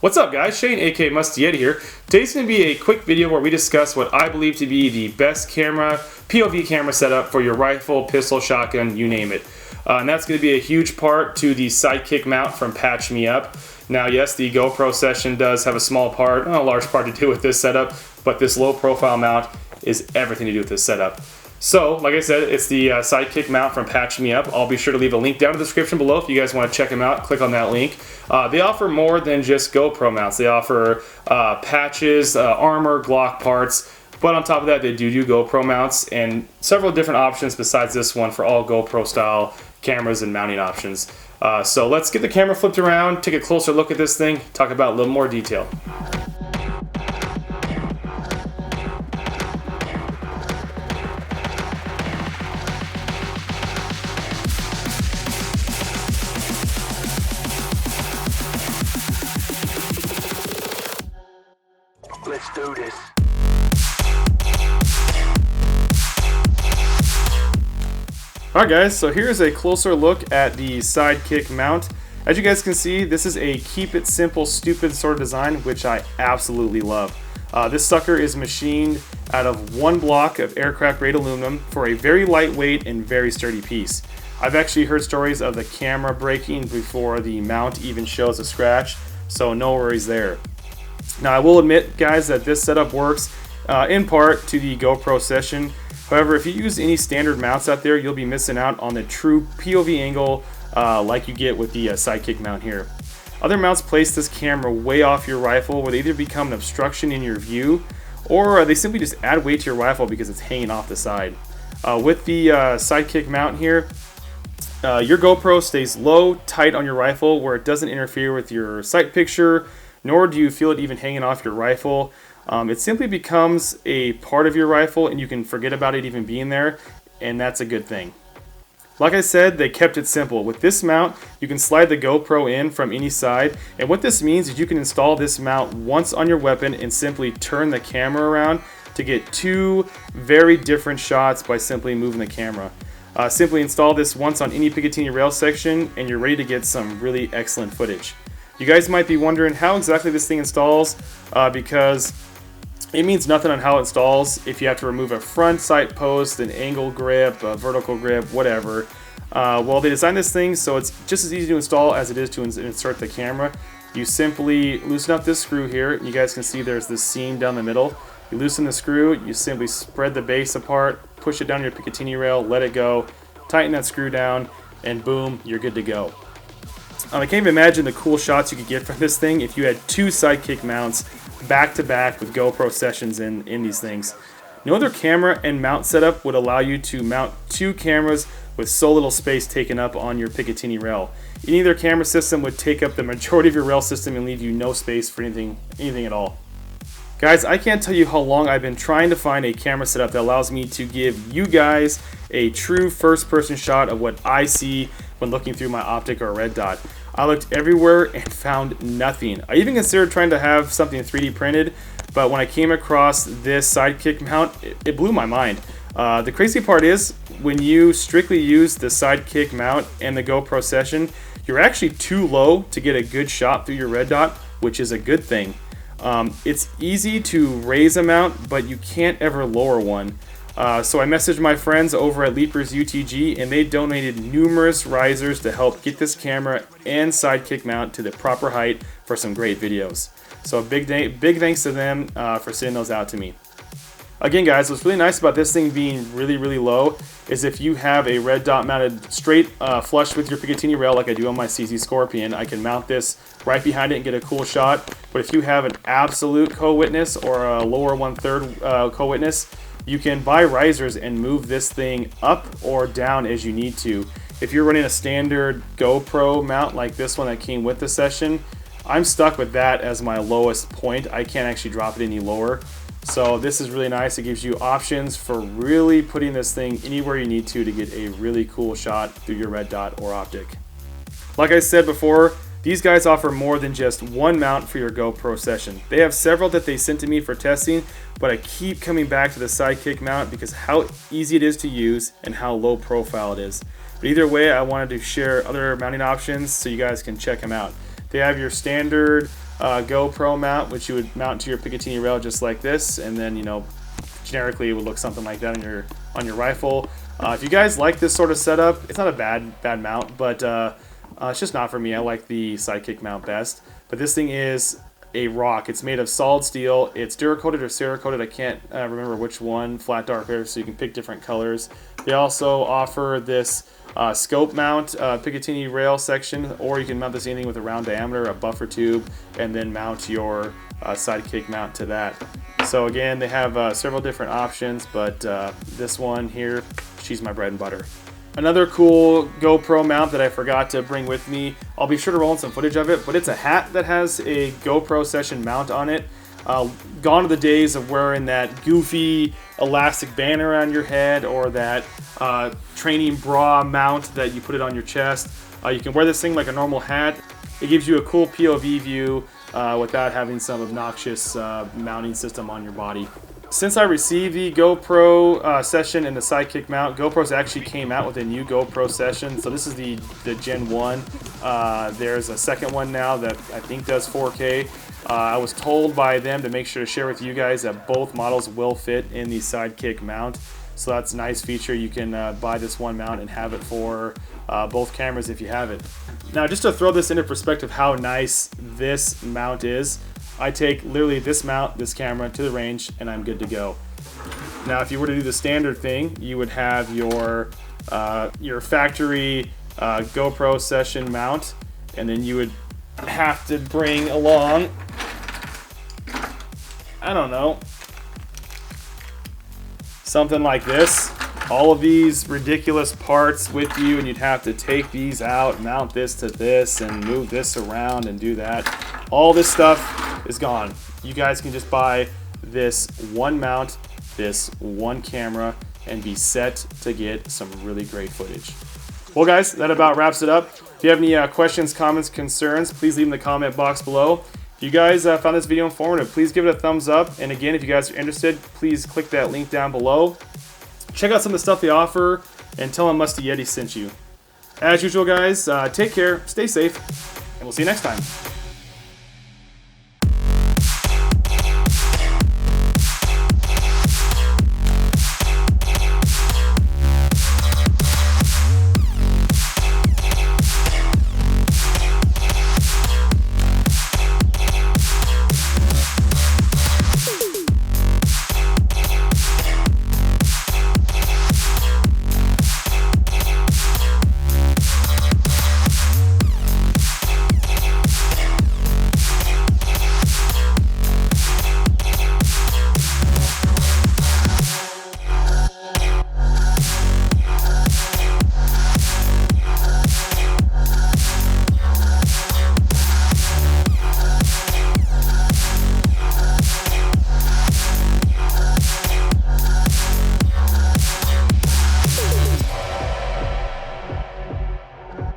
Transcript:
What's up guys, Shane aka Mustieta here. Today's going to be a quick video where we discuss what I believe to be the best POV camera setup for your rifle, pistol, shotgun, you name it. And that's going to be a huge part to the SideKick Mount from Patch Me Up. Now yes, the GoPro session does have a small part, a large part to do with this setup, but this low profile mount is everything to do with this setup. So, like I said, it's the SideKick Mount from Patch Me Up. I'll be sure to leave a link down in the description below if you guys want to check them out. Click on that link. They offer more than just GoPro mounts. They offer patches, armor, Glock parts, but on top of that, they do GoPro mounts and several different options besides this one for all GoPro style cameras and mounting options. So let's get the camera flipped around, take a closer look at this thing, talk about a little more detail. Let's do this. Alright guys, so here's a closer look at the SideKick Mount. As you guys can see, this is a keep it simple, stupid sort of design, which I absolutely love. This sucker is machined out of one block of aircraft grade aluminum for a very lightweight and very sturdy piece. I've actually heard stories of the camera breaking before the mount even shows a scratch, so no worries there. Now I will admit guys that this setup works in part to the GoPro session. However, if you use any standard mounts out there, you'll be missing out on the true POV angle like you get with the SideKick mount here. Other mounts place this camera way off your rifle where they either become an obstruction in your view or they simply just add weight to your rifle because it's hanging off the side. With the SideKick mount here, your GoPro stays low, tight on your rifle where it doesn't interfere with your sight picture, nor do you feel it even hanging off your rifle. It simply becomes a part of your rifle and you can forget about it even being there, and that's a good thing. Like I said, they kept it simple. With this mount, you can slide the GoPro in from any side, and what this means is you can install this mount once on your weapon and simply turn the camera around to get two very different shots by simply moving the camera. Simply install this once on any Picatinny rail section and you're ready to get some really excellent footage. You guys might be wondering how exactly this thing installs because it means nothing on how it installs if you have to remove a front sight post, an angle grip, a vertical grip, whatever. Well, they designed this thing so it's just as easy to install as it is to insert the camera. You simply loosen up this screw here. You guys can see there's this seam down the middle. You loosen the screw, you simply spread the base apart, push it down your Picatinny rail, let it go, tighten that screw down, and boom, you're good to go. I can't even imagine the cool shots you could get from this thing if you had two SideKick mounts back to back with GoPro sessions in these things. No other camera and mount setup would allow you to mount two cameras with so little space taken up on your Picatinny rail. Any other camera system would take up the majority of your rail system and leave you no space for anything at all. Guys, I can't tell you how long I've been trying to find a camera setup that allows me to give you guys a true first-person shot of what I see when looking through my optic or red dot. I looked everywhere and found nothing. I even considered trying to have something 3D printed, but when I came across this SideKick mount, it blew my mind. The crazy part is, when you strictly use the SideKick mount and the GoPro session, you're actually too low to get a good shot through your red dot, which is a good thing. It's easy to raise a mount, but you can't ever lower one. So I messaged my friends over at Leapers UTG and they donated numerous risers to help get this camera and SideKick mount to the proper height for some great videos. So big thanks to them for sending those out to me. Again guys, what's really nice about this thing being really low is if you have a red dot mounted straight flush with your Picatinny rail like I do on my CZ Scorpion, I can mount this right behind it and get a cool shot. But if you have an absolute co-witness or a lower 1/3 co-witness, you can buy risers and move this thing up or down as you need to. If you're running a standard GoPro mount like this one that came with the session, I'm stuck with that as my lowest point. I can't actually drop it any lower. So this is really nice. It gives you options for really putting this thing anywhere you need to get a really cool shot through your red dot or optic. Like I said before, these guys offer more than just one mount for your GoPro session. They have several that they sent to me for testing, but I keep coming back to the SideKick mount because how easy it is to use and how low profile it is. But either way, I wanted to share other mounting options so you guys can check them out. They have your standard GoPro mount, which you would mount to your Picatinny rail just like this, and then, you know, generically it would look something like that on your rifle. If you guys like this sort of setup, it's not a bad mount, but it's just not for me. I like the SideKick mount best. But this thing is a rock. It's made of solid steel. It's Duracoated or Cerakoted. I can't remember which one. Flat dark hair, so you can pick different colors. They also offer this scope mount Picatinny rail section, or you can mount this anything with a round diameter, a buffer tube, and then mount your SideKick mount to that. So again, they have several different options, but this one here, she's my bread and butter. Another cool GoPro mount that I forgot to bring with me, I'll be sure to roll in some footage of it, but it's a hat that has a GoPro Session mount on it. Gone are the days of wearing that goofy elastic band around your head, or that training bra mount that you put it on your chest. You can wear this thing like a normal hat. It gives you a cool POV view without having some obnoxious mounting system on your body. Since I received the GoPro Session and the SideKick mount, GoPro's actually came out with a new GoPro Session. So this is the Gen 1. There's a second one now that I think does 4K. I was told by them to make sure to share with you guys that both models will fit in the SideKick mount. So that's a nice feature. You can buy this one mount and have it for both cameras if you have it. Now, just to throw this into perspective how nice this mount is, I take literally this mount, this camera to the range, and I'm good to go. Now, if you were to do the standard thing, you would have your factory GoPro Session mount, and then you would have to bring along, I don't know, something like this. All of these ridiculous parts with you, and you'd have to take these out, mount this to this, and move this around and do that. All this stuff is gone. You guys can just buy this one mount, this one camera, and be set to get some really great footage. Well guys, that about wraps it up. If you have any questions, comments, concerns, please leave in the comment box below. If you guys found this video informative, please give it a thumbs up. And again, if you guys are interested, please click that link down below. Check out some of the stuff they offer, and tell them Musty Yeti sent you. As usual guys, take care, stay safe, and we'll see you next time.